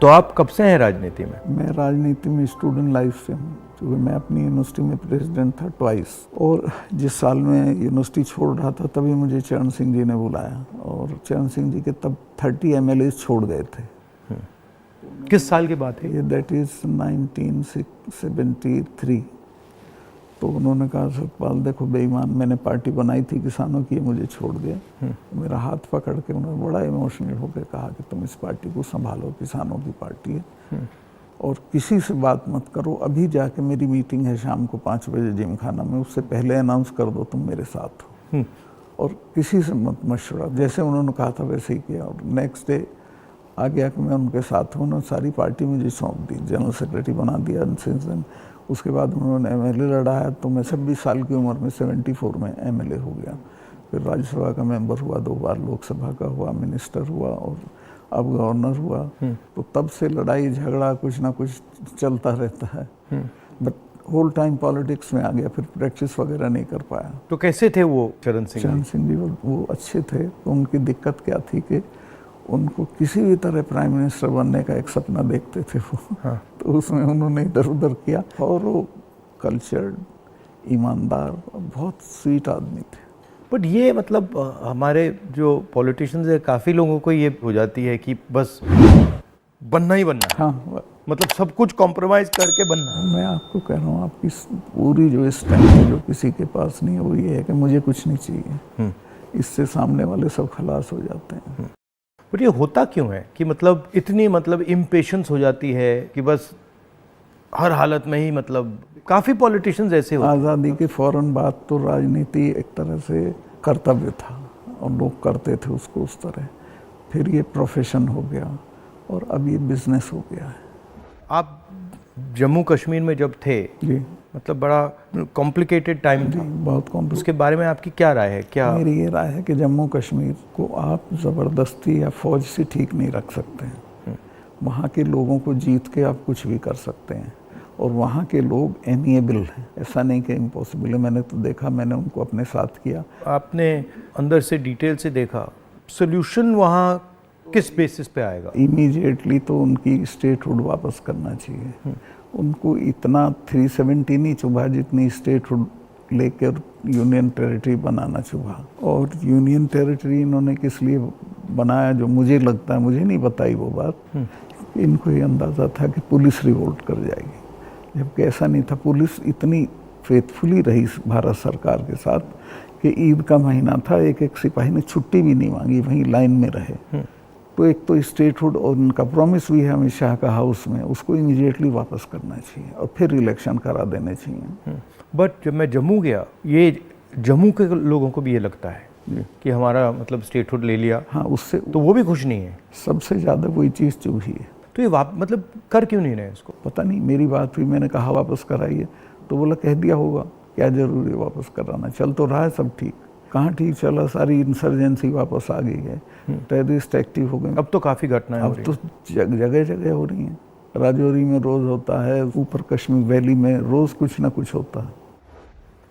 तो आप कब से हैं राजनीति में? मैं राजनीति में स्टूडेंट लाइफ से हूँ, क्योंकि मैं अपनी यूनिवर्सिटी में प्रेसिडेंट था ट्वाइस। और जिस साल में यूनिवर्सिटी छोड़ रहा था तभी मुझे चरण सिंह जी ने बुलाया, और चरण सिंह जी के तब 30 MLA छोड़ गए थे। किस साल की बात है? ये दैट इज़ 1973। तो उन्होंने कहा सतपाल देखो बेईमान, मैंने पार्टी बनाई थी किसानों की, मुझे छोड़ दिया। मेरा हाथ पकड़ के उन्होंने बड़ा इमोशनल होकर कहा कि तुम इस पार्टी को संभालो, किसानों की पार्टी है, और किसी से बात मत करो। अभी जाके मेरी मीटिंग है शाम को 5 बजे जिम खाना में, उससे पहले अनाउंस कर दो तुम मेरे साथ हो, और किसी से मत मशवरा। जैसे उन्होंने कहा था वैसे ही किया, और नेक्स्ट डे आ गया कि मैं उनके साथ हूँ। उन्होंने सारी पार्टी मुझे सौंप दी, जनरल सेक्रेटरी बना दिया। उसके बाद उन्होंने MLA लड़ाया, तो मैं 26 साल की उम्र में 74 में MLA हो गया। फिर राज्यसभा का मेंबर हुआ, 2 बार लोकसभा का हुआ, मिनिस्टर हुआ, और अब गवर्नर हुआ। तो तब से लड़ाई झगड़ा कुछ ना कुछ चलता रहता है, बट होल टाइम पॉलिटिक्स में आ गया। फिर प्रैक्टिस वगैरह नहीं कर पाया। तो कैसे थे वो चरण सिंह? चरण सिंह जी वो अच्छे थे। तो उनकी दिक्कत क्या थी कि उनको किसी भी तरह प्राइम मिनिस्टर बनने का एक सपना देखते थे वो। हाँ। तो उसमें उन्होंने इधर उधर किया, और वो कल्चर्ड, ईमानदार, बहुत स्वीट आदमी थे। बट ये मतलब हमारे जो पॉलिटिशियंस है, काफ़ी लोगों को ये हो जाती है कि बस बनना ही बनना है। हाँ, मतलब सब कुछ कॉम्प्रोमाइज़ करके बनना है। मैं आपको कह रहा हूँ, आपकी पूरी जो स्ट्रेंथ है जो किसी के पास नहीं है, वो ये है कि मुझे कुछ नहीं चाहिए। इससे सामने वाले सब खलास हो जाते हैं। बट ये होता क्यों है कि मतलब इतनी मतलब इम्पेशेंस हो जाती है कि बस हर हालत में ही, मतलब काफ़ी पॉलिटिशियंस ऐसे होते हैं। आज़ादी के फ़ौरन बाद तो राजनीति एक तरह से कर्तव्य था, और लोग करते थे उसको उस तरह। फिर ये प्रोफेशन हो गया, और अब ये बिजनेस हो गया है। आप जम्मू कश्मीर में जब थे, जी, मतलब बड़ा कॉम्प्लिकेटेड टाइम था, बहुत कॉम्प्लिकेटेड। उसके बारे में आपकी क्या राय है? क्या मेरी ये राय है कि जम्मू कश्मीर को आप ज़बरदस्ती या फौज से ठीक नहीं रख सकते हैं। वहाँ के लोगों को जीत के आप कुछ भी कर सकते हैं, और वहाँ के लोग एमिएबल हैं। ऐसा नहीं कि इम्पॉसिबल है। मैंने तो देखा, मैंने उनको अपने साथ किया। आपने अंदर से डिटेल से देखा, सोल्यूशन वहाँ किस बेसिस पे आएगा? इमीडिएटली तो उनकी स्टेटहुड वापस करना चाहिए। उनको इतना 370 नहीं चुभा जितनी स्टेटहुड लेकर यूनियन टेरिटरी बनाना चुभा। और यूनियन टेरिटरी इन्होंने किस लिए बनाया, जो मुझे लगता है, मुझे नहीं बताई वो बात, इनको ये अंदाज़ा था कि पुलिस रिवोल्ट कर जाएगी, जबकि ऐसा नहीं था। पुलिस इतनी फेथफुली रही भारत सरकार के साथ कि ईद का महीना था, एक सिपाही ने छुट्टी भी नहीं मांगी, वहीं लाइन में रहे। तो एक तो स्टेटहुड, और उनका प्रॉमिस भी है अमित शाह का हाउस में, उसको इमीडिएटली वापस करना चाहिए, और फिर इलेक्शन करा देने चाहिए। बट जब मैं जम्मू गया, ये जम्मू के लोगों को भी ये लगता है कि हमारा मतलब स्टेटहुड ले लिया। हाँ, उससे तो वो भी खुश नहीं है। सबसे ज़्यादा वही चीज़ चुभी है। तो ये मतलब कर क्यों नहीं रहे इसको? पता नहीं, मेरी बात हुई, मैंने कहा वापस कराइए, तो बोला कह दिया होगा, क्या जरूरी है वापस कराना, चल तो रहा है सब ठीक। कहाँ ठीक चला, सारी इंसर्जेंसी वापस आ गई है, टेररिस्ट एक्टिव हो गए। अब तो काफ़ी घटनाएं हो रही हैं। अब तो जगह जगह हो रही हैं। राजौरी में रोज़ होता है, ऊपर कश्मीर वैली में रोज़ कुछ ना कुछ होता है।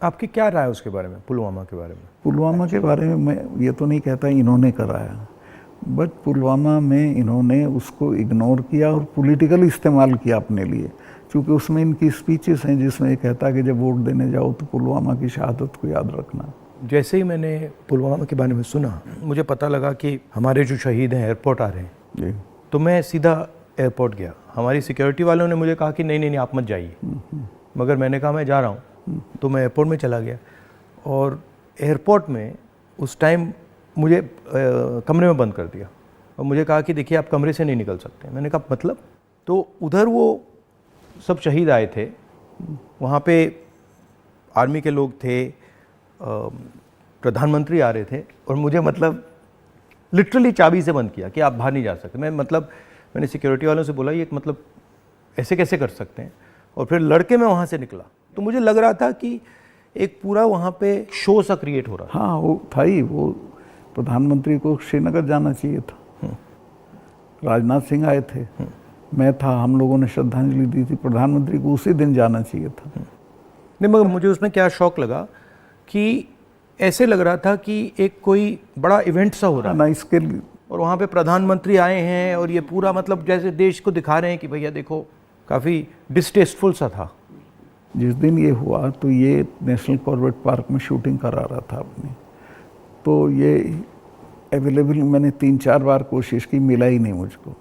आपकी क्या राय है उसके बारे में, पुलवामा के बारे में? पुलवामा के बारे में मैं ये तो नहीं कहता इन्होंने कराया, बट पुलवामा में इन्होंने उसको इग्नोर किया और पॉलिटिकल इस्तेमाल किया अपने लिए। क्योंकि उसमें इनकी स्पीचेस हैं जिसमें ये कहता है कि जब वोट देने जाओ तो पुलवामा की शहादत को याद रखना। जैसे ही मैंने पुलवामा के बारे में सुना, मुझे पता लगा कि हमारे जो शहीद हैं एयरपोर्ट आ रहे हैं जी, तो मैं सीधा एयरपोर्ट गया। हमारी सिक्योरिटी वालों ने मुझे कहा कि नहीं आप मत जाइए, मगर मैंने कहा मैं जा रहा हूँ। तो मैं एयरपोर्ट में चला गया, और एयरपोर्ट में उस टाइम मुझे कमरे में बंद कर दिया, और मुझे कहा कि देखिए आप कमरे से नहीं निकल सकते। मैंने कहा मतलब? तो उधर वो सब शहीद आए थे, वहाँ पे आर्मी के लोग थे, प्रधानमंत्री आ रहे थे, और मुझे मतलब लिटरली चाबी से बंद किया कि आप बाहर नहीं जा सकते। मैंने सिक्योरिटी वालों से बोला ये मतलब ऐसे कैसे कर सकते हैं, और फिर लड़के मैं वहाँ से निकला। तो मुझे लग रहा था कि एक पूरा वहाँ पे शो सा क्रिएट हो रहा था। हाँ, वो था ही। वो प्रधानमंत्री को श्रीनगर जाना चाहिए था, राजनाथ सिंह आए थे, मैं था, हम लोगों ने श्रद्धांजलि दी थी। प्रधानमंत्री को उसी दिन जाना चाहिए था। नहीं, मगर मुझे उसमें क्या शौक लगा कि ऐसे लग रहा था कि एक कोई बड़ा इवेंट सा हो रहा है। ना, इसके और वहाँ पे प्रधानमंत्री आए हैं और ये पूरा मतलब जैसे देश को दिखा रहे हैं कि भैया देखो, काफ़ी डिस्टेस्टफुल सा था। जिस दिन ये हुआ तो ये नेशनल कॉर्बेट पार्क में शूटिंग करा रहा था अपनी, तो ये अवेलेबल मैंने 3-4 बार कोशिश की, मिला ही नहीं मुझको।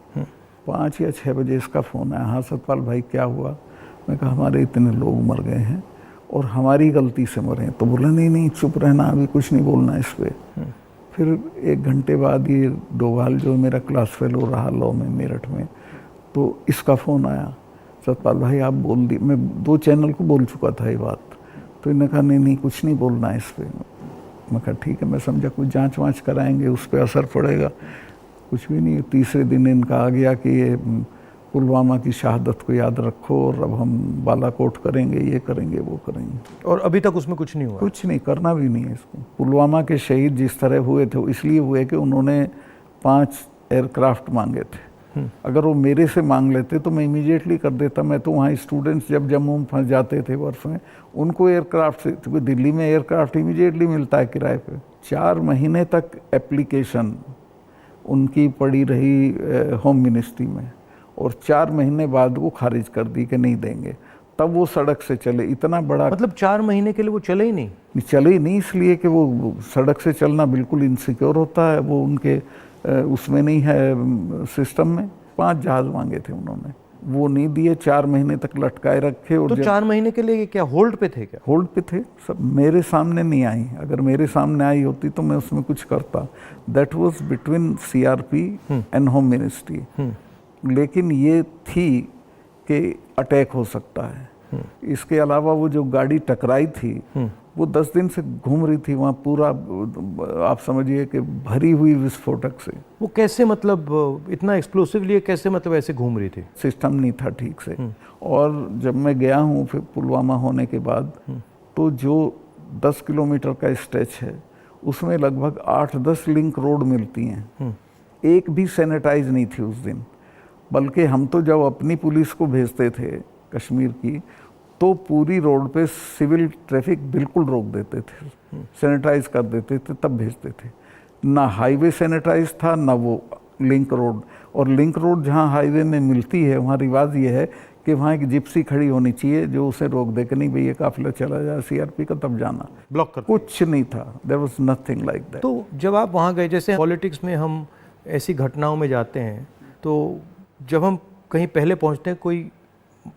5 या 6 बजे इसका फ़ोन आया, हाँ सतपाल भाई क्या हुआ? मैं कहा हमारे इतने लोग मर गए हैं और हमारी गलती से मरे हैं। तो बोला नहीं नहीं चुप रहना, अभी कुछ नहीं बोलना इस पर। फिर 1 घंटे बाद ये डोभाल जो मेरा क्लास फेलो रहा लॉ में मेरठ में, तो इसका फ़ोन आया, सतपाल भाई आप बोल दी। मैं 2 चैनल को बोल चुका था ये बात, तो इन्होंने कहा नहीं नहीं कुछ नहीं बोलना है इस पर। मैं कहा ठीक है, मैं समझा कुछ जांच वाँच कराएंगे, उस पर असर पड़ेगा। कुछ भी नहीं। तीसरे दिन इनका आ गया कि ये पुलवामा की शहादत को याद रखो और अब हम बालाकोट करेंगे, ये करेंगे, वो करेंगे। और अभी तक उसमें कुछ नहीं हुआ? कुछ नहीं, करना भी नहीं है इसको। पुलवामा के शहीद जिस तरह हुए थे इसलिए हुए कि उन्होंने 5 एयरक्राफ्ट मांगे थे। अगर वो मेरे से मांग लेते तो मैं इमीडिएटली कर देता। मैं तो वहाँ स्टूडेंट्स जब जम्मू में फंस जाते थे बर्फ में, उनको एयरक्राफ्ट से, तो दिल्ली में एयरक्राफ्ट इमीडिएटली मिलता है किराए पे। 4 महीने तक एप्लीकेशन उनकी पड़ी रही होम मिनिस्ट्री में और 4 महीने बाद वो खारिज कर दी कि नहीं देंगे। तब वो सड़क से चले। इतना बड़ा मतलब 4 महीने के लिए वो चले ही नहीं? चले ही नहीं, इसलिए कि वो सड़क से चलना बिल्कुल इनसिक्योर होता है, वो उनके उसमें नहीं है सिस्टम में। 5 जहाज मांगे थे उन्होंने, वो नहीं दिए। 4 महीने तक लटकाए रखे। और तो 4 महीने के लिए क्या होल्ड पे थे? क्या होल्ड पे थे? सब मेरे सामने नहीं आई। अगर मेरे सामने आई होती तो मैं उसमें कुछ करता। That was between CRP and home ministry. लेकिन ये थी कि अटैक हो सकता है। इसके अलावा वो जो गाड़ी टकराई थी वो 10 दिन से घूम रही थी वहाँ, पूरा आप समझिए कि भरी हुई विस्फोटक से। वो कैसे, मतलब इतना एक्सप्लोसिवली कैसे, मतलब ऐसे घूम रही थी? सिस्टम नहीं था ठीक से। और जब मैं गया हूँ फिर पुलवामा होने के बाद, तो जो 10 किलोमीटर का स्ट्रेच है उसमें लगभग 8-10 लिंक रोड मिलती हैं। एक भी सैनिटाइज नहीं थी उस दिन। बल्कि हम तो जब अपनी पुलिस को भेजते थे कश्मीर की, तो पूरी रोड पे सिविल ट्रैफिक बिल्कुल रोक देते थे, सैनिटाइज कर देते थे, तब भेजते थे। ना हाईवे सैनिटाइज था ना वो लिंक रोड। और लिंक रोड जहाँ हाईवे में मिलती है वहाँ रिवाज ये है कि वहाँ एक जिप्सी खड़ी होनी चाहिए जो उसे रोक दे कि नहीं भई ये काफिला चला जाए सीआरपी का, तब जाना। ब्लॉक कर कुछ नहीं था, there was nothing like that. तो जब आप वहाँ गए, जैसे पॉलिटिक्स में हम ऐसी घटनाओं में जाते हैं, तो जब हम कहीं पहले पहुँचते हैं कोई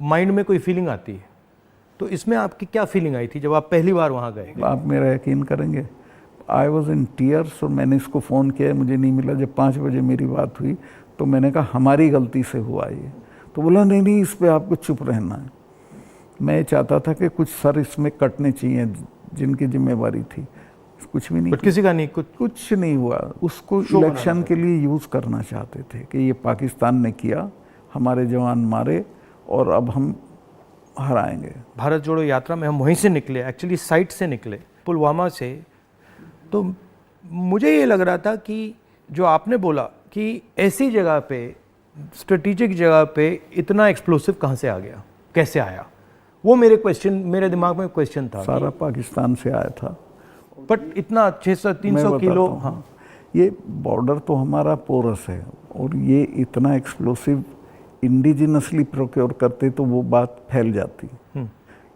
माइंड में कोई फीलिंग आती है, तो इसमें आपकी क्या फीलिंग आई थी जब आप पहली बार वहाँ गए? आप मेरा यकीन करेंगे, आई वॉज इन टीयर्स। और मैंने इसको फ़ोन किया, मुझे नहीं मिला। जब 5 बजे मेरी बात हुई तो मैंने कहा हमारी गलती से हुआ ये। तो बोला नहीं नहीं इस पर आपको चुप रहना है। मैं चाहता था कि कुछ सर इसमें कटने चाहिए जिनकी जिम्मेवारी थी। कुछ भी नहीं, किसी का नहीं, कुछ नहीं हुआ। उसको इलेक्शन के लिए यूज़ करना चाहते थे कि ये पाकिस्तान ने किया, हमारे जवान मारे और अब हम हराएंगे। भारत जोड़ो यात्रा में हम वहीं से निकले, एक्चुअली साइट से निकले, पुलवामा से। तो मुझे ये लग रहा था कि जो आपने बोला कि ऐसी जगह पे, स्ट्रेटेजिक जगह पे इतना एक्सप्लोसिव कहाँ से आ गया, कैसे आया, वो मेरे दिमाग में क्वेश्चन था। सारा पाकिस्तान से आया था, बट इतना 600-300 किलो। हाँ, ये बॉर्डर तो हमारा पोरस है और ये इतना एक्सप्लोसिव इंडिजिनसली प्रोक्योर करते तो वो बात फैल जाती।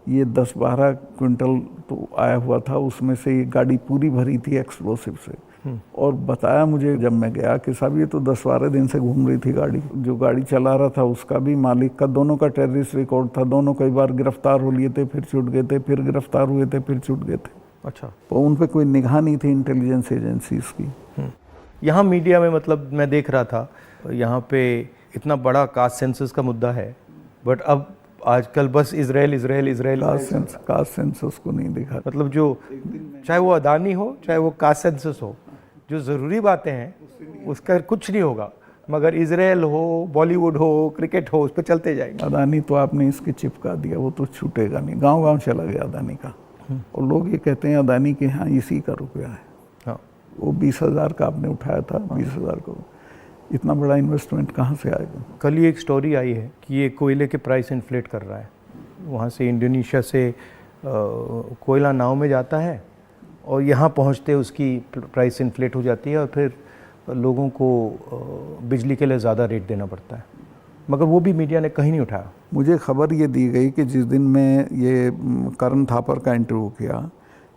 ये 10-12 क्विंटल तो आया हुआ था, उसमें से ये गाड़ी पूरी भरी थी एक्सप्लोसिव से। और बताया मुझे जब मैं गया कि साहब ये तो 10-12 दिन से घूम रही थी गाड़ी। जो गाड़ी चला रहा था उसका भी, मालिक का, दोनों का टेररिस्ट रिकॉर्ड था। दोनों कई बार गिरफ्तार हो लिए थे, फिर छूट गए थे, फिर गिरफ्तार हुए थे, फिर छूट गए थे। अच्छा, तो उन पर कोई निगाह नहीं थी इंटेलिजेंस एजेंसीज की। यहाँ मीडिया में, मतलब मैं देख रहा था, यहाँ पे इतना बड़ा कास्ट सेंसस का मुद्दा है, बट अब आजकल बस इजराइल कास्ट सेंसस को नहीं दिखा। मतलब जो चाहे वो अदानी हो चाहे वो कास्ट सेंसस हो, जो ज़रूरी बातें हैं उसका कुछ नहीं होगा, मगर इजराइल हो, बॉलीवुड हो, क्रिकेट हो, उस पर चलते जाएंगे। अदानी तो आपने इसके चिपका दिया, वो तो छूटेगा नहीं। गांव-गांव चला गया अदानी का। और लोग ये कहते हैं अदानी के यहाँ इसी का रुपया है। हाँ, वो 20,000 का आपने उठाया था, 20,000 को इतना बड़ा इन्वेस्टमेंट कहाँ से आएगा? कल ही एक स्टोरी आई है कि ये कोयले के प्राइस इन्फ्लेट कर रहा है। वहाँ से इंडोनेशिया से कोयला नाव में जाता है और यहाँ पहुँचते उसकी प्राइस इन्फ्लेट हो जाती है और फिर लोगों को बिजली के लिए ज़्यादा रेट देना पड़ता है, मगर वो भी मीडिया ने कहीं नहीं उठाया। मुझे खबर ये दी गई कि जिस दिन मैं ये करण थापर का इंटरव्यू किया,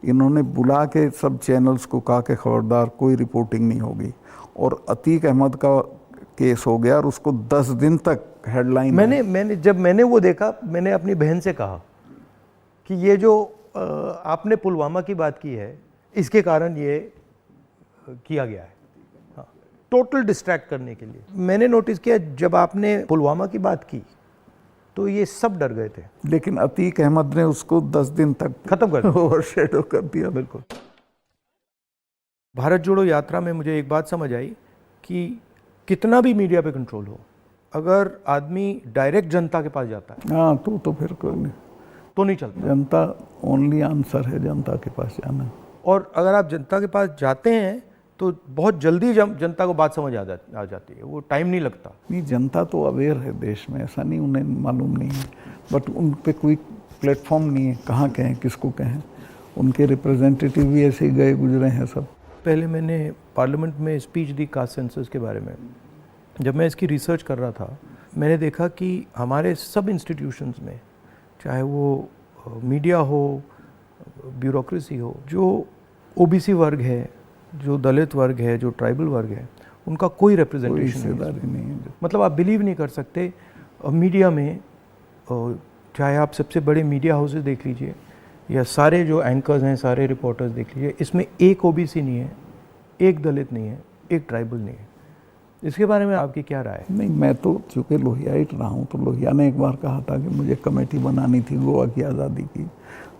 इन्होंने बुला के सब चैनल्स को कहा कि खबरदार कोई रिपोर्टिंग नहीं होगी, और अतीक अहमद का केस हो गया और उसको 10 दिन तक हेडलाइन। जब मैंने वो देखा, मैंने अपनी बहन से कहा कि ये जो आपने पुलवामा की बात की है, इसके कारण ये किया गया है, हाँ, टोटल डिस्ट्रैक्ट करने के लिए। मैंने नोटिस किया जब आपने पुलवामा की बात की तो ये सब डर गए थे, लेकिन अतीक अहमद ने उसको 10 दिन तक खत्म कर दिया, ओवरशैडो कर दिया। बिल्कुल। भारत जोड़ो यात्रा में मुझे एक बात समझ आई कि कितना भी मीडिया पे कंट्रोल हो, अगर आदमी डायरेक्ट जनता के पास जाता है, हाँ, तो फिर कोई नहीं, तो नहीं चलता। जनता ओनली आंसर है, जनता के पास जाना। और अगर आप जनता के पास जाते हैं तो बहुत जल्दी जनता को बात समझ आ जाती है, वो टाइम नहीं लगता। नहीं, जनता तो अवेयर है देश में, ऐसा नहीं उन्हें मालूम नहीं है, बट उन पे कोई प्लेटफॉर्म नहीं है, कहाँ कहें, किसको कहें। उनके रिप्रेजेंटेटिव भी ऐसे ही गए गुजरे हैं सब। पहले मैंने पार्लियामेंट में स्पीच दी कास्ट सेंसस के बारे में। जब मैं इसकी रिसर्च कर रहा था, मैंने देखा कि हमारे सब इंस्टीट्यूशंस में, चाहे वो मीडिया हो, ब्यूरोक्रेसी हो, जो ओबीसी वर्ग है, जो दलित वर्ग है, जो ट्राइबल वर्ग है, उनका कोई रिप्रेजेंटेशन नहीं है। मतलब आप बिलीव नहीं कर सकते, मीडिया में चाहे आप सबसे बड़े मीडिया हाउसेस देख लीजिए या सारे जो एंकर्स हैं, सारे रिपोर्टर्स देख लीजिए, इसमें एक ओबीसी नहीं है, एक दलित नहीं है, एक ट्राइबल नहीं है। इसके बारे में आपकी क्या राय है? नहीं, मैं तो चूँकि लोहियाइट रहा हूँ, तो लोहिया ने एक बार कहा था कि मुझे कमेटी बनानी थी गोवा की आज़ादी की,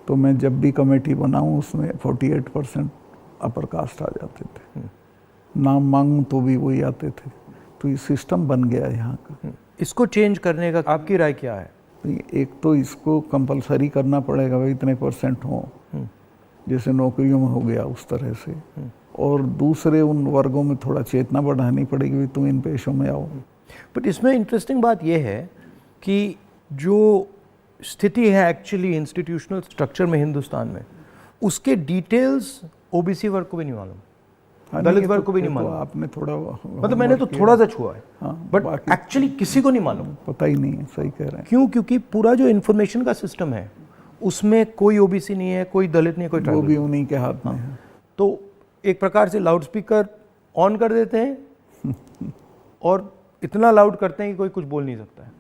तो मैं जब भी कमेटी बनाऊँ उसमें 48% अपर कास्ट आ जाते थे, नाम मांगूं तो भी वही आते थे। तो ये सिस्टम बन गया यहाँ का। इसको चेंज करने का आपकी राय क्या है? एक तो इसको कंपलसरी करना पड़ेगा, भाई इतने % हो, जैसे नौकरियों में हो गया उस तरह से। और दूसरे उन वर्गों में थोड़ा चेतना बढ़ानी पड़ेगी, भाई तुम इन पेशों में आओ। बट इसमें इंटरेस्टिंग बात यह है कि जो स्थिति है एक्चुअली इंस्टीट्यूशनल स्ट्रक्चर में हिंदुस्तान में, उसके डिटेल्स ओबीसी वर्ग को भी नहीं मालूम, दलित वर्ग को भी नहीं मालूम। आपने थोड़ा, मतलब मैंने तो थोड़ा सा छुआ है, बट एक्चुअली किसी को नहीं मालूम, पता ही नहीं है। सही कह रहे हैं। क्यों? क्योंकि पूरा जो इन्फॉर्मेशन का सिस्टम है उसमें कोई ओबीसी नहीं है, कोई दलित नहीं है, कोई ट्राइबल, वो भी उन्हीं के हाथ में है। तो एक प्रकार से लाउड स्पीकर ऑन कर देते हैं और इतना लाउड करते हैं कि कोई कुछ बोल नहीं सकता है।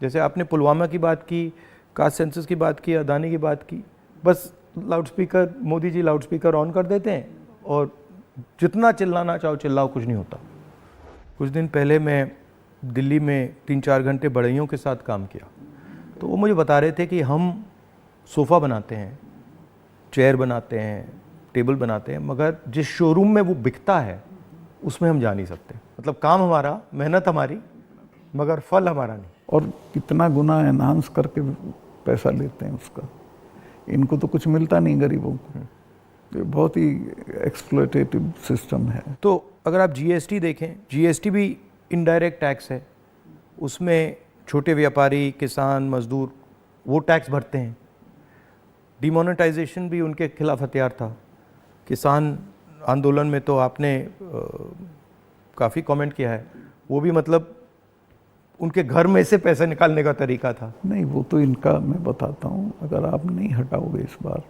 जैसे आपने पुलवामा की बात की, कास्ट सेंसस की बात की, अदानी की बात की, बस loud speaker, Modi ji loud speaker on कर देते हैं और जितना चिल्लाना चाहो चिल्लाओ, कुछ नहीं होता। कुछ दिन पहले मैं दिल्ली में 3-4 घंटे बढ़इयों के साथ काम किया, तो वो मुझे बता रहे थे कि हम सोफ़ा बनाते हैं, चेयर बनाते हैं, टेबल बनाते हैं, मगर जिस शोरूम में वो बिकता है उसमें हम जा नहीं सकते। मतलब काम हमारा, मेहनत हमारी, मगर फल हमारा नहीं। और कितना गुना एनहांस करके पैसा लेते हैं उसका। इनको तो कुछ मिलता नहीं गरीबों को। ये बहुत ही एक्सप्लॉयटेटिव सिस्टम है। तो अगर आप जीएसटी देखें, जीएसटी भी इनडायरेक्ट टैक्स है, उसमें छोटे व्यापारी, किसान, मजदूर वो टैक्स भरते हैं। डिमोनेटाइजेशन भी उनके खिलाफ हथियार था। किसान आंदोलन में तो आपने काफ़ी कमेंट किया है, वो भी मतलब उनके घर में से पैसे निकालने का तरीका था। नहीं, वो तो इनका मैं बताता हूँ, अगर आप नहीं हटाओगे इस बार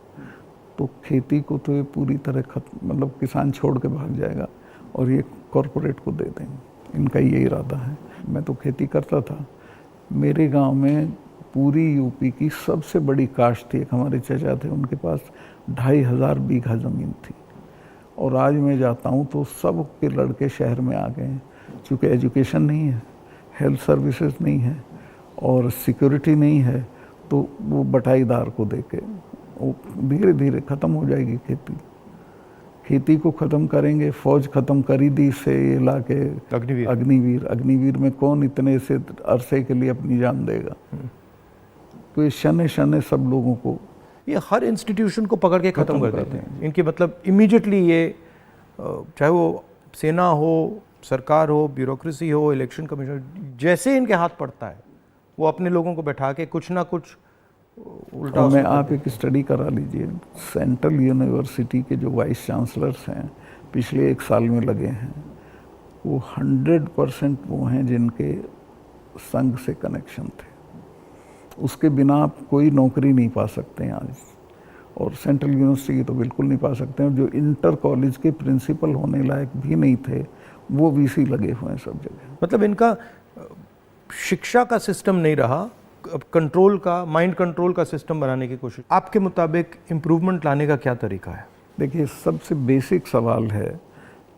तो खेती को तो ये पूरी तरह खत्म, मतलब किसान छोड़ के भाग जाएगा और ये कॉरपोरेट को दे देंगे। इनका ये इरादा है। मैं तो खेती करता था। मेरे गांव में पूरी यूपी की सबसे बड़ी काश्त थी, एक हमारे चचा थे, उनके पास 2500 बीघा ज़मीन थी। और आज मैं जाता हूँ तो सब के लड़के शहर में आ गए हैं, चूँकि एजुकेशन नहीं है, हेल्थ सर्विसेज नहीं है और सिक्योरिटी नहीं है, तो वो बटाईदार को देके वो धीरे धीरे ख़त्म हो जाएगी खेती। खेती को ख़त्म करेंगे, फौज ख़त्म करी दी से ये ला के अग्निवीर में कौन इतने से अरसे के लिए अपनी जान देगा। तो ये शने शने सब लोगों को, ये हर इंस्टीट्यूशन को पकड़ के ख़त्म कर देते हैं। इनकी मतलब इमीडिएटली ये, चाहे वो सेना हो, सरकार हो, ब्यूरोक्रेसी हो, इलेक्शन कमीशन, जैसे इनके हाथ पड़ता है वो अपने लोगों को बैठा के कुछ ना कुछ उल्टा। मैं आप एक स्टडी करा लीजिए, सेंट्रल यूनिवर्सिटी के जो वाइस चांसलर्स हैं पिछले 1 साल में लगे हैं, वो 100% वो हैं जिनके संघ से कनेक्शन थे। उसके बिना आप कोई नौकरी नहीं पा सकते हैं आज, और सेंट्रल यूनिवर्सिटी की तो बिल्कुल नहीं पा सकते हैं। जो इंटर कॉलेज के प्रिंसिपल होने लायक भी नहीं थे, वो वीसी लगे हुए हैं सब जगह। मतलब इनका शिक्षा का सिस्टम नहीं रहा, कंट्रोल का, माइंड कंट्रोल का सिस्टम बनाने की कोशिश। आपके मुताबिक इम्प्रूवमेंट लाने का क्या तरीका है? देखिए, सबसे बेसिक सवाल है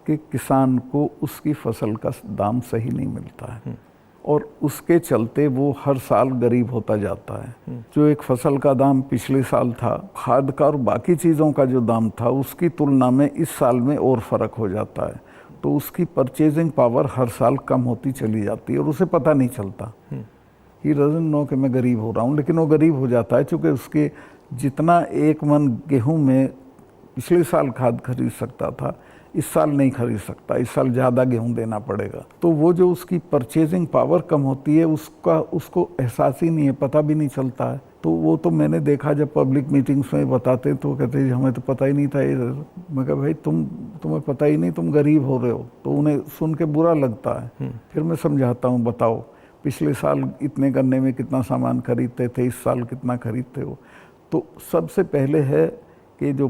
कि किसान को उसकी फसल का दाम सही नहीं मिलता है, और उसके चलते वो हर साल गरीब होता जाता है। जो एक फसल का दाम पिछले साल था, खाद का और बाकी चीज़ों का जो दाम था, उसकी तुलना में इस साल में और फ़र्क हो जाता है। तो उसकी परचेजिंग पावर हर साल कम होती चली जाती है, और उसे पता नहीं चलता। ही डजंट नो कि मैं गरीब हो रहा हूँ, लेकिन वो गरीब हो जाता है क्योंकि उसके जितना एक मन गेहूँ में पिछले साल खाद खरीद सकता था, इस साल नहीं खरीद सकता, इस साल ज़्यादा गेहूं देना पड़ेगा। तो वो जो उसकी परचेजिंग पावर कम होती है, उसको एहसास ही नहीं है, पता भी नहीं चलता है। तो वो तो मैंने देखा, जब पब्लिक मीटिंग्स में बताते तो कहते हैं हमें तो पता ही नहीं था ये। मैं कहा भाई तुम्हें पता ही नहीं, तुम गरीब हो रहे हो। तो उन्हें सुन के बुरा लगता है। फिर मैं समझाता हूँ, बताओ पिछले साल इतने गन्ने में कितना सामान खरीदते थे, इस साल कितना खरीदते हो। तो सबसे पहले है कि जो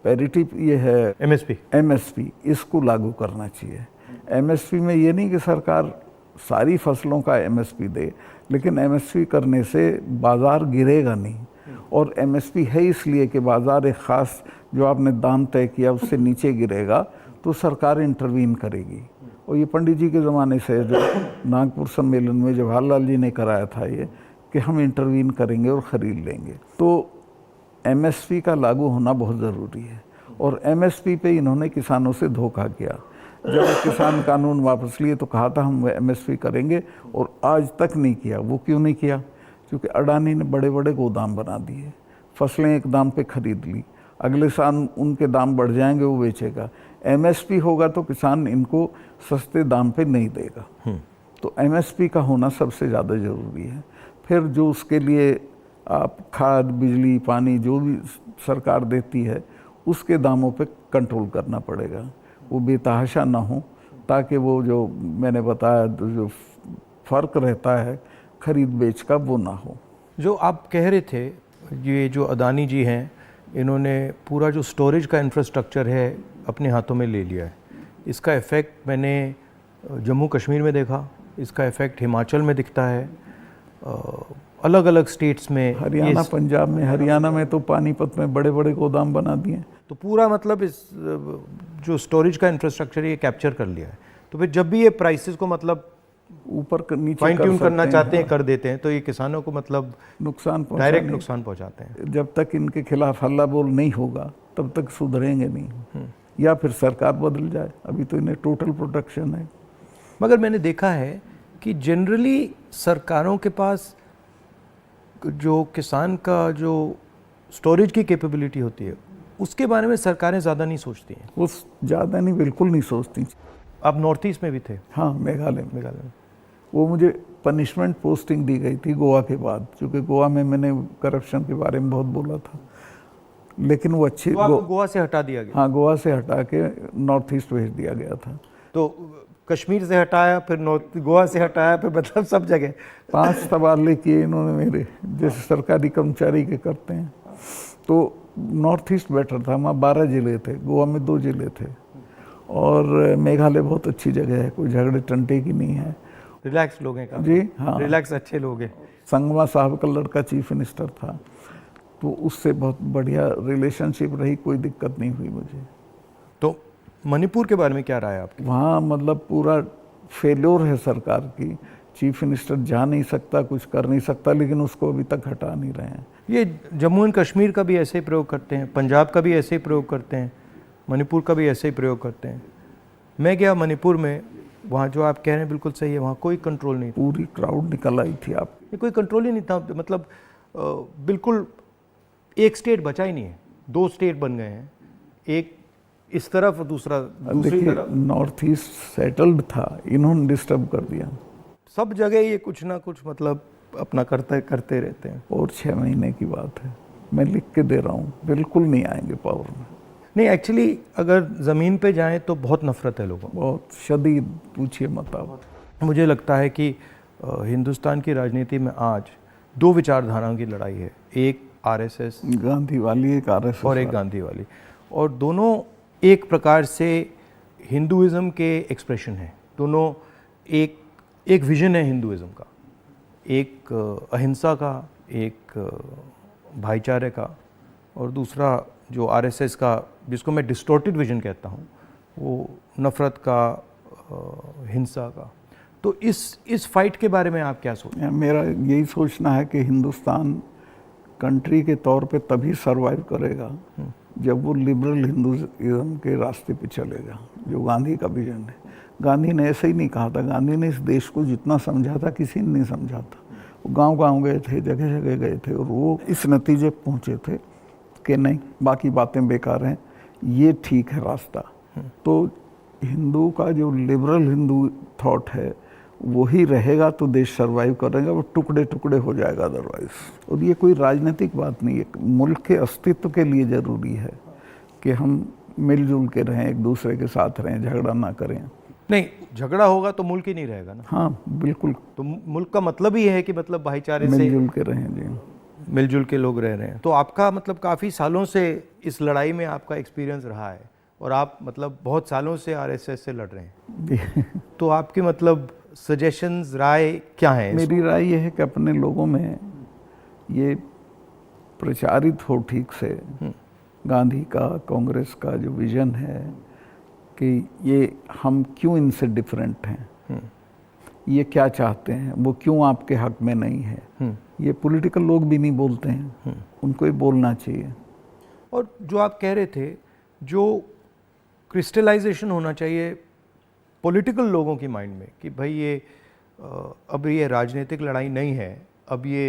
पैरिटी ये है एमएसपी, इसको लागू करना चाहिए। एमएसपी में ये नहीं कि सरकार सारी फसलों का एमएसपी दे, लेकिन एमएसपी करने से बाज़ार गिरेगा नहीं। और एमएसपी है इसलिए कि बाज़ार एक ख़ास जो आपने दाम तय किया उससे नीचे गिरेगा तो सरकार इंटरवीन करेगी। और ये पंडित जी के ज़माने से जो नागपुर सम्मेलन में जवाहरलाल जी ने कराया था ये, कि हम इंटरवीन करेंगे और ख़रीद लेंगे। तो एमएसपी का लागू होना बहुत ज़रूरी है। और एमएसपी पे इन्होंने किसानों से धोखा किया। जब किसान कानून वापस लिए तो कहा था हम एमएसपी करेंगे, और आज तक नहीं किया। वो क्यों नहीं किया? क्योंकि अडानी ने बड़े बड़े गोदाम बना दिए, फसलें एक दाम पे खरीद ली, अगले साल उनके दाम बढ़ जाएंगे, वो बेचेगा। एमएसपी होगा तो किसान इनको सस्ते दाम पे नहीं देगा। तो एमएसपी का होना सबसे ज़्यादा ज़रूरी है। फिर जो उसके लिए आप खाद, बिजली, पानी जो भी सरकार देती है, उसके दामों पे कंट्रोल करना पड़ेगा। वो बेतहाशा ना हो, ताकि वो जो मैंने बताया जो फ़र्क रहता है खरीद बेच का, वो ना हो। जो आप कह रहे थे, ये जो अदानी जी हैं, इन्होंने पूरा जो स्टोरेज का इंफ्रास्ट्रक्चर है अपने हाथों में ले लिया है। इसका इफ़ेक्ट मैंने जम्मू कश्मीर में देखा, इसका इफ़ेक्ट हिमाचल में दिखता है, अलग अलग स्टेट्स में, हरियाणा, पंजाब में। हरियाणा में तो पानीपत में बड़े बड़े गोदाम बना दिए। तो पूरा मतलब इस जो स्टोरेज का इंफ्रास्ट्रक्चर ये कैप्चर कर लिया है। तो फिर जब भी ये प्राइसेस को मतलब ऊपर नीचे फाइन ट्यून करना चाहते हैं, कर देते हैं, तो ये किसानों को मतलब नुकसान, डायरेक्ट नुकसान पहुंचाते हैं। जब तक इनके खिलाफ हल्ला बोल नहीं होगा तब तक सुधरेंगे नहीं, या फिर सरकार बदल जाए। अभी तो इन्हें टोटल प्रोटेक्शन है। मगर मैंने देखा है कि जनरली सरकारों के पास जो किसान का जो स्टोरेज की कैपेबिलिटी होती है, उसके बारे में सरकारें ज़्यादा नहीं सोचती हैं। वो ज़्यादा नहीं, बिल्कुल नहीं सोचती। आप नॉर्थ ईस्ट में भी थे? हाँ, मेघालय में। वो मुझे पनिशमेंट पोस्टिंग दी गई थी गोवा के बाद, क्योंकि गोवा में मैंने करप्शन के बारे में बहुत बोला था। लेकिन वो अच्छी, गोवा से हटा दिया गया? हाँ, गोवा से हटा के नॉर्थ ईस्ट भेज दिया गया था। तो कश्मीर से हटाया, फिर गोवा से हटाया, फिर मतलब सब जगह 5 तबादले किए इन्होंने मेरे, जैसे सरकारी कर्मचारी के करते हैं। तो नॉर्थ ईस्ट बेटर था, वहाँ 12 ज़िले थे, गोवा में 2 ज़िले थे। और मेघालय बहुत अच्छी जगह है, कोई झगड़े टंटे की नहीं है, रिलैक्स लोग हैं। जी हाँ, रिलैक्स अच्छे लोग हैं। संगमा साहब का लड़का चीफ मिनिस्टर था, तो उससे बहुत बढ़िया रिलेशनशिप रही, कोई दिक्कत नहीं हुई मुझे। तो मणिपुर के बारे में क्या राय है आपकी? वहाँ मतलब पूरा फेल्योर है सरकार की। चीफ मिनिस्टर जा नहीं सकता, कुछ कर नहीं सकता, लेकिन उसको अभी तक हटा नहीं रहे हैं। ये जम्मू एंड कश्मीर का भी ऐसे ही प्रयोग करते हैं, पंजाब का भी ऐसे ही प्रयोग करते हैं, मणिपुर का भी ऐसे ही प्रयोग करते हैं। मैं गया मणिपुर में, वहाँ जो आप कह रहे हैं बिल्कुल सही है, वहाँ कोई कंट्रोल नहीं था। पूरी क्राउड निकल आई थी। आप कोई कंट्रोल ही नहीं था, मतलब बिल्कुल एक स्टेट बचा ही नहीं है, 2 स्टेट बन गए हैं, एक इस तरफ और दूसरा दूसरी तरफ। नॉर्थ ईस्ट सेटल्ड था, इन्होंने डिस्टर्ब कर दिया। सब जगह ये कुछ ना कुछ मतलब अपना करते रहते हैं। और 6 महीने की बात है, मैं लिख के दे रहा हूँ, बिल्कुल नहीं आएंगे पावर में। नहीं, एक्चुअली अगर ज़मीन पे जाएं तो बहुत नफ़रत है लोगों को, बहुत शदीद, पूछिए मत आप। मुझे लगता है कि हिंदुस्तान की राजनीति में आज दो विचारधाराओं की लड़ाई है, एक आरएसएस गांधी वाली, एक आरएसएस और एक गांधी वाली, और दोनों एक प्रकार से हिंदुइज़्म के एक्सप्रेशन हैं। दोनों एक विजन है हिंदुइज़्म का, एक अहिंसा का, एक भाईचारे का, और दूसरा जो आरएसएस का, जिसको मैं डिस्टॉर्टेड विजन कहता हूँ, वो नफ़रत का, हिंसा का। तो इस फाइट के बारे में आप क्या सोचते हैं? मेरा यही सोचना है कि हिंदुस्तान कंट्री के तौर पे तभी सरवाइव करेगा जब वो लिबरल हिंदुइज्म के रास्ते पे चलेगा, जो गांधी का विजन है। गांधी ने ऐसे ही नहीं कहा था, गांधी ने इस देश को जितना समझा था किसी ने नहीं समझा था। वो गांव-गांव गए थे, जगह जगह गए थे, और वो इस नतीजे पहुंचे थे कि नहीं, बाकी बातें बेकार हैं, ये ठीक है रास्ता। तो हिंदू का जो लिबरल हिंदू थॉट है वही रहेगा तो देश सरवाइव करेगा, वो टुकड़े टुकड़े हो जाएगा अदरवाइज। और ये कोई राजनीतिक बात नहीं है, मुल्क के अस्तित्व के लिए ज़रूरी है कि हम मिलजुल के रहें, एक दूसरे के साथ रहें, झगड़ा ना करें। नहीं, झगड़ा होगा तो मुल्क ही नहीं रहेगा ना। हाँ बिल्कुल, तो मुल्क का मतलब ही है कि मतलब भाईचारे से मिलजुल के रहें जी, मिलजुल के लोग रह रहे हैं। तो आपका मतलब काफ़ी सालों से इस लड़ाई में आपका एक्सपीरियंस रहा है, और आप मतलब बहुत सालों से आरएसएस से लड़ रहे हैं। तो आपके मतलब सजेशंस, राय क्या है? मेरी राय ये है कि अपने लोगों में ये प्रचारित हो ठीक से गांधी का, कांग्रेस का जो विजन है कि ये हम क्यों इनसे डिफरेंट हैं, ये क्या चाहते हैं, वो क्यों आपके हक में नहीं है, ये पॉलिटिकल लोग भी नहीं बोलते हैं, उनको ये बोलना चाहिए। और जो आप कह रहे थे, जो क्रिस्टलाइजेशन होना चाहिए पॉलिटिकल लोगों की माइंड में कि भाई ये अब ये राजनीतिक लड़ाई नहीं है, अब ये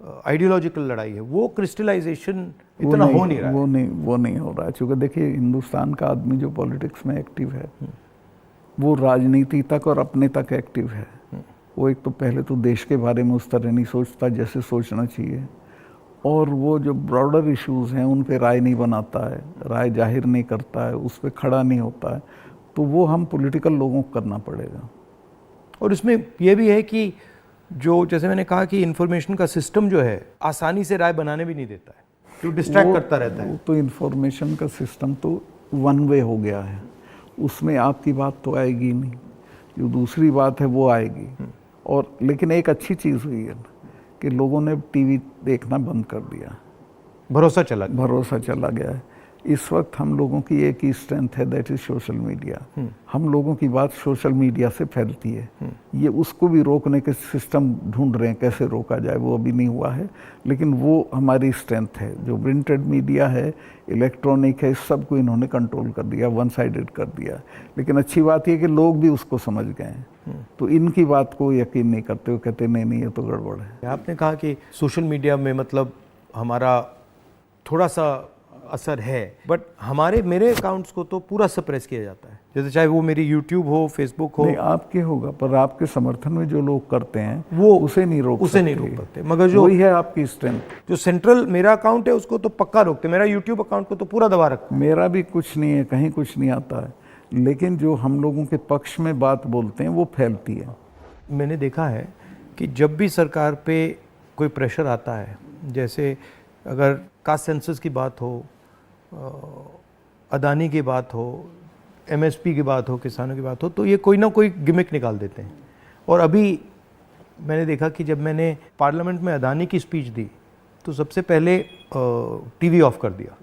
आइडियोलॉजिकल लड़ाई है, वो क्रिस्टलाइजेशन इतना हो नहीं रहा है। वो नहीं हो रहा है, क्योंकि देखिए हिंदुस्तान का आदमी जो पॉलिटिक्स में एक्टिव है वो राजनीति तक और अपने तक एक्टिव है। वो एक तो पहले तो देश के बारे में उस तरह नहीं सोचता जैसे सोचना चाहिए, और वो जो ब्रॉडर इश्यूज़ हैं उन पे राय नहीं बनाता है, राय जाहिर नहीं करता है, उस पर खड़ा नहीं होता है। तो वो हम पॉलिटिकल लोगों को करना पड़ेगा। और इसमें यह भी है कि जो, जैसे मैंने कहा कि इंफॉर्मेशन का सिस्टम जो है आसानी से राय बनाने भी नहीं देता है, तो डिस्ट्रैक्ट करता रहता है। तो इंफॉर्मेशन का सिस्टम तो वन वे हो गया है, उसमें आपकी बात तो आएगी नहीं, जो दूसरी बात है वो आएगी। और लेकिन एक अच्छी चीज़ हुई है कि लोगों ने टीवी देखना बंद कर दिया, भरोसा चला गया है। इस वक्त हम लोगों की एक ही स्ट्रेंथ है, दैट इज सोशल मीडिया। हम लोगों की बात सोशल मीडिया से फैलती है, ये उसको भी रोकने के सिस्टम ढूंढ रहे हैं, कैसे रोका जाए, वो अभी नहीं हुआ है, लेकिन वो हमारी स्ट्रेंथ है। जो प्रिंटेड मीडिया है, इलेक्ट्रॉनिक है, सब को इन्होंने कंट्रोल कर दिया, वन साइडेड कर दिया। लेकिन अच्छी बात यह कि लोग भी उसको समझ गए हैं, तो इनकी बात को यकीन नहीं करते, वो कहते नहीं ये तो गड़बड़ है। आपने कहा कि सोशल मीडिया में मतलब हमारा थोड़ा सा असर है, बट मेरे अकाउंट्स को तो पूरा सप्रेस किया जाता है, जैसे चाहे वो मेरी यूट्यूब हो, फेसबुक हो। नहीं, आपके होगा, पर आपके समर्थन में जो लोग करते हैं वो उसे नहीं रोक सकते। मगर जो वही है आपकी स्ट्रेंथ। जो सेंट्रल मेरा अकाउंट है उसको तो पक्का रोकते, मेरा यूट्यूब अकाउंट को तो पूरा दबा रखा। मेरा भी कुछ नहीं है, कहीं कुछ नहीं आता है, लेकिन जो हम लोगों के पक्ष में बात बोलते हैं वो फैलती है। मैंने देखा है कि जब भी सरकार पे कोई प्रेशर आता है, जैसे अगर कास्ट सेंसस की बात हो, अदानी की बात हो, एमएसपी की बात हो, किसानों की बात हो, तो ये कोई ना कोई गिमिक निकाल देते हैं। और अभी मैंने देखा कि जब मैंने पार्लियामेंट में अदानी की स्पीच दी तो सबसे पहले टीवी ऑफ कर दिया,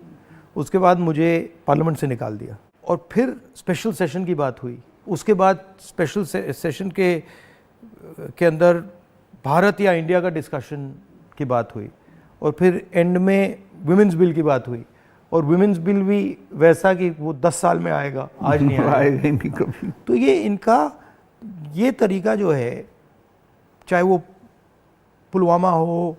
उसके बाद मुझे पार्लियामेंट से निकाल दिया, और फिर स्पेशल सेशन की बात हुई, उसके बाद स्पेशल सेशन के अंदर भारत या इंडिया का डिस्कशन की बात हुई, और फिर एंड में विमेंस बिल की बात हुई, और विमेंस बिल भी वैसा कि वो 10 साल में आएगा, आज नहीं आएगा ही नहीं कभी। तो ये तरीका जो है, चाहे वो पुलवामा हो,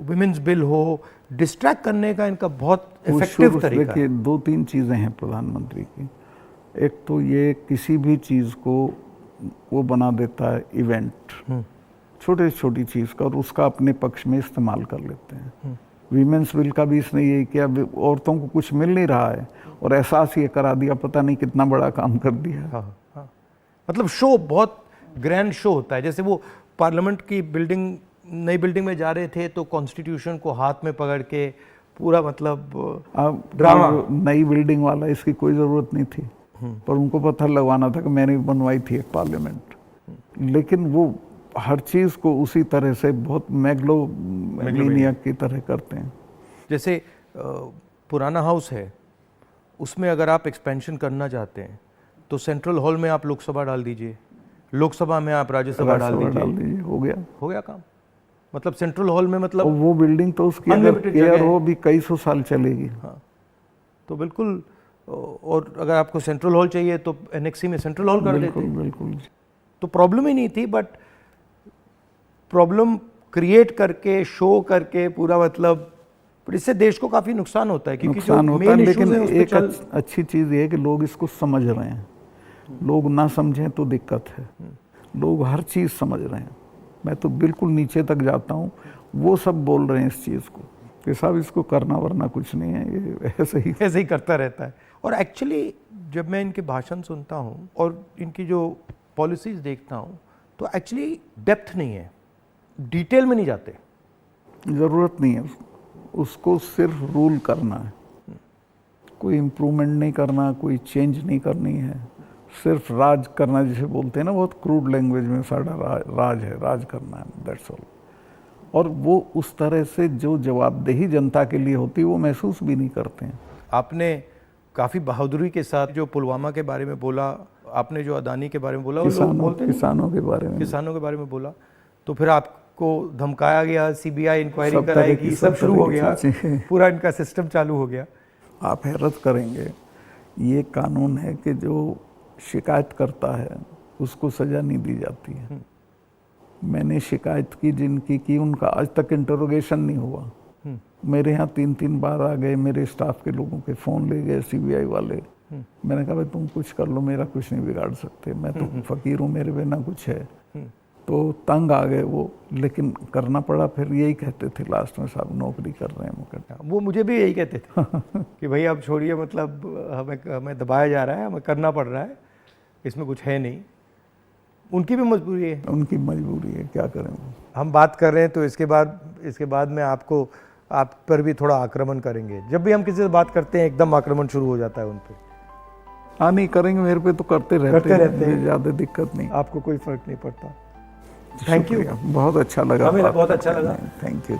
विमेंस बिल हो, डिस्ट्रैक्ट करने का इनका बहुत इफेक्टिव तरीका है। 2-3 चीज़ें हैं प्रधानमंत्री की। एक तो ये किसी भी चीज़ को वो बना देता है इवेंट, छोटी छोटी चीज़ का, और उसका अपने पक्ष में इस्तेमाल कर लेते हैं। वीमेंस बिल का भी इसने यही किया, औरतों को कुछ मिल नहीं रहा है और एहसास ये करा दिया, पता नहीं कितना बड़ा काम कर दिया। हाँ हाँ, मतलब शो बहुत ग्रैंड शो होता है। जैसे वो पार्लियामेंट की बिल्डिंग, नई बिल्डिंग में जा रहे थे तो कॉन्स्टिट्यूशन को हाथ में पकड़ के पूरा मतलब ड्रामा। नई बिल्डिंग वाला इसकी कोई ज़रूरत नहीं थी, पर उनको पत्थर लगवाना था कि मैंने बनवाई थी एक पार्लियामेंट। लेकिन वो हर चीज़ को उसी तरह से बहुत मैग्लोमेनियक की तरह करते हैं। जैसे पुराना हाउस है, उसमें अगर आप एक्सपेंशन करना चाहते हैं तो सेंट्रल हॉल में आप लोकसभा डाल दीजिए, लोकसभा में आप राज्यसभा डाल दीजिए, हो गया काम। मतलब सेंट्रल हॉल में मतलब वो बिल्डिंग तो उसकी अगर केयर हो भी कई सौ साल चलेगी। हाँ, तो बिल्कुल। और अगर आपको सेंट्रल हॉल चाहिए तो एनेक्सी में सेंट्रल हॉल कर देते। बिल्कुल। तो प्रॉब्लम ही नहीं थी, बट प्रॉब्लम क्रिएट करके, शो करके पूरा मतलब, पर इससे देश को काफी नुकसान होता है। क्योंकि नुकसान होता है, लेकिन एक अच्छी चीज़ ये है कि लोग इसको समझ रहे हैं। लोग ना समझें तो दिक्कत है, लोग हर चीज़ समझ रहे हैं। मैं तो बिल्कुल नीचे तक जाता हूँ, वो सब बोल रहे हैं इस चीज़ को कि साहब इसको करना वरना कुछ नहीं है, ये ऐसे ही करता रहता है। और एक्चुअली जब मैं इनके भाषण सुनता हूँ और इनकी जो पॉलिसीज़ देखता हूँ तो एक्चुअली डेप्थ नहीं है, डिटेल में नहीं जाते। ज़रूरत नहीं है उसको सिर्फ रूल करना है, कोई इम्प्रूवमेंट नहीं करना, कोई चेंज नहीं करनी है, सिर्फ राज करना जिसे बोलते हैं ना, बहुत क्रूड लैंग्वेज में सारा राज है, राज करना है, दैट्स ऑल। और वो उस तरह से जो जवाबदेही जनता के लिए होती है वो महसूस भी नहीं करते हैं। आपने काफ़ी बहादुरी के साथ जो पुलवामा के बारे में बोला, आपने जो अदानी के बारे में बोला, किसानों के बारे में बोला, तो फिर आपको धमकाया गया, सीबीआई इंक्वायरी कराएगी, सब शुरू हो गया, पूरा इनका सिस्टम चालू हो गया। आप हैरत करेंगे, ये कानून है कि जो शिकायत करता है उसको सज़ा नहीं दी जाती है। मैंने शिकायत की जिनकी की, उनका आज तक इंटरोगेशन नहीं हुआ। मेरे यहाँ 3-3 बार आ गए, मेरे स्टाफ के लोगों के फ़ोन ले गए सीबीआई वाले। मैंने कहा भाई तुम कुछ कर लो, मेरा कुछ नहीं बिगाड़ सकते, मैं तो फ़कीर हूँ, मेरे बिना कुछ है। तो तंग आ गए वो, लेकिन करना पड़ा। फिर यही कहते थे लास्ट में, साहब नौकरी कर रहे हैं मुकदमा। वो मुझे भी यही कहते थे कि भाई अब छोड़िए, मतलब हमें दबाया जा रहा है, हमें करना पड़ रहा है, इसमें कुछ है नहीं। उनकी भी मजबूरी है, उनकी मजबूरी है, क्या करें। हम बात कर रहे हैं तो इसके बाद में आप पर भी थोड़ा आक्रमण करेंगे। जब भी हम किसी से बात करते हैं एकदम आक्रमण शुरू हो जाता है उन पर। हाँ नहीं करेंगे, मेरे पे तो करते रहते हैं, ज़्यादा दिक्कत नहीं, आपको कोई फर्क नहीं पड़ता। थैंक यू, बहुत अच्छा लगा, हमें बहुत अच्छा लगा, थैंक यू।